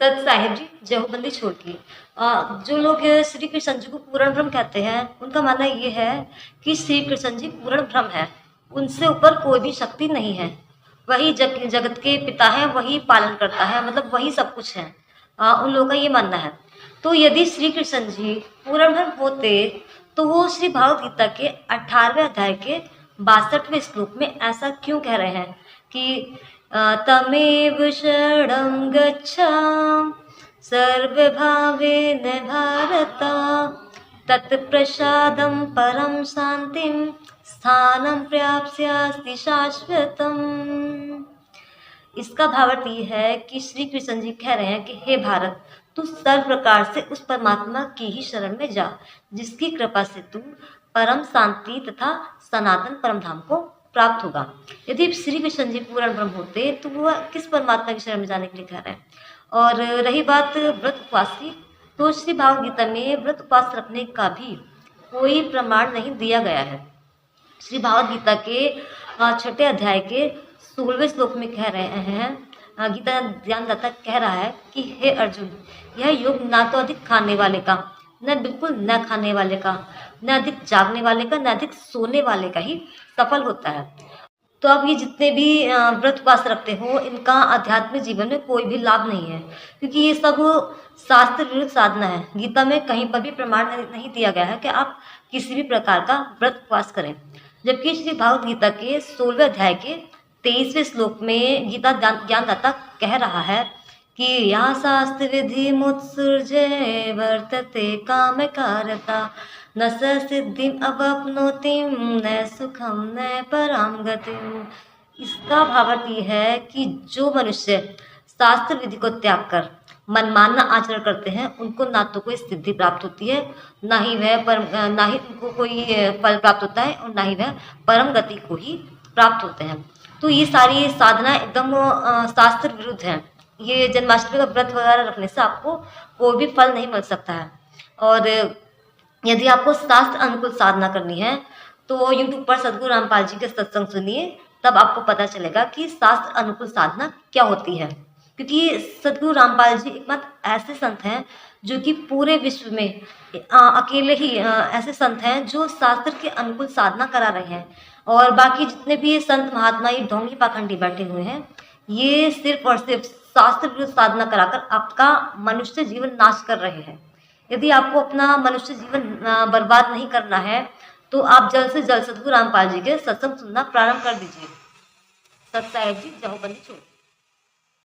सत साहिब जी देवबंदी छोड़ के जो लोग श्री कृष्ण जी को पूर्ण ब्रह्म कहते हैं, उनका मानना ये है कि श्री कृष्ण जी पूर्ण ब्रह्म है, उनसे ऊपर कोई भी शक्ति नहीं है। वही जगत के पिता है, वही पालन करता है, मतलब वही सब कुछ है। उन लोगों का ये मानना है। तो यदि श्री कृष्ण जी पूर्ण ब्रह्म होते तो वो श्री भागवत गीता के 18वें अध्याय के 62वें श्लोक में ऐसा क्यों कह रहे हैं कि तमेव शरणं गच्छ सर्वभावेन भारत तत्प्रसादं परम शांतिं स्थानं प्राप्स्यसि शाश्वतम्। इसका भावार्थ ये है कि श्री कृष्ण जी कह रहे हैं कि हे भारत, तू सर्व प्रकार से उस परमात्मा की ही शरण में जा, जिसकी कृपा से तू परम शांति तथा सनातन परम धाम को प्राप्त होगा। यदि श्री कृष्ण जी पूर्ण ब्रह्म होते तो वह किस परमात्मा की शरण में जाने के लिए कह रहे हैं। और रही बात व्रत उपवास की, तो श्री भागवत गीता में व्रत उपवास रखने का भी कोई प्रमाण नहीं दिया गया है। श्री भागवत गीता के छठे अध्याय के 16वें श्लोक में कह रहे हैं, गीता ज्ञानदाता कह रहा है कि हे अर्जुन, यह योग ना तो अधिक खाने वाले का, न बिल्कुल न खाने वाले का, न अधिक जागने वाले का, न अधिक सोने वाले का ही सफल होता है। तो अब ये जितने भी व्रत उपवास रखते हो, इनका आध्यात्मिक जीवन में कोई भी लाभ नहीं है, क्योंकि ये सब शास्त्र विरुद्ध साधना है। गीता में कहीं पर भी प्रमाण नहीं दिया गया है कि आप किसी भी प्रकार का व्रत उपवास करें। जबकि श्री भागवत गीता के 16वें अध्याय के 23वें श्लोक में गीता ज्ञानदाता कह रहा है कि या शास्त्र विधि मुत्सृज्य वर्तते काम कारता न स सिद्धिम अवाप्नोति न सुखम न पराम गतिम। इसका भावार्थ ये है कि जो मनुष्य शास्त्र विधि को त्याग कर मनमाना आचरण करते हैं, उनको ना तो कोई सिद्धि प्राप्त होती है, ना ही उनको कोई फल प्राप्त होता है, और ना ही वह परम गति को ही प्राप्त होते हैं। तो ये सारी साधना एकदम शास्त्र विरुद्ध है। ये जन्माष्टमी का व्रत वगैरह रखने से आपको कोई भी फल नहीं मिल सकता है। और यदि आपको शास्त्र अनुकूल साधना करनी है तो यूट्यूब पर सदगुरु रामपाल जी के सत्संग सुनिए, तब आपको पता चलेगा कि शास्त्र अनुकूल साधना क्या होती है। क्योंकि सदगुरु रामपाल जी एकमात्र ऐसे संत हैं जो कि पूरे विश्व में अकेले ही ऐसे संत हैं जो शास्त्र के अनुकूल साधना करा रहे हैं। और बाकी जितने भी संत महात्मा ये ढोंगी पाखंडी बैठे हुए हैं, ये सिर्फ और सिर्फ शास्त्र विरुद्ध साधना कराकर आपका मनुष्य जीवन नाश कर रहे हैं। यदि आपको अपना मनुष्य जीवन बर्बाद नहीं करना है तो आप जल्द से जल्द सदगुरु रामपाल जी के सत्संग सुनना प्रारंभ कर दीजिए। सत साहिब जी देवबंदी छोड़।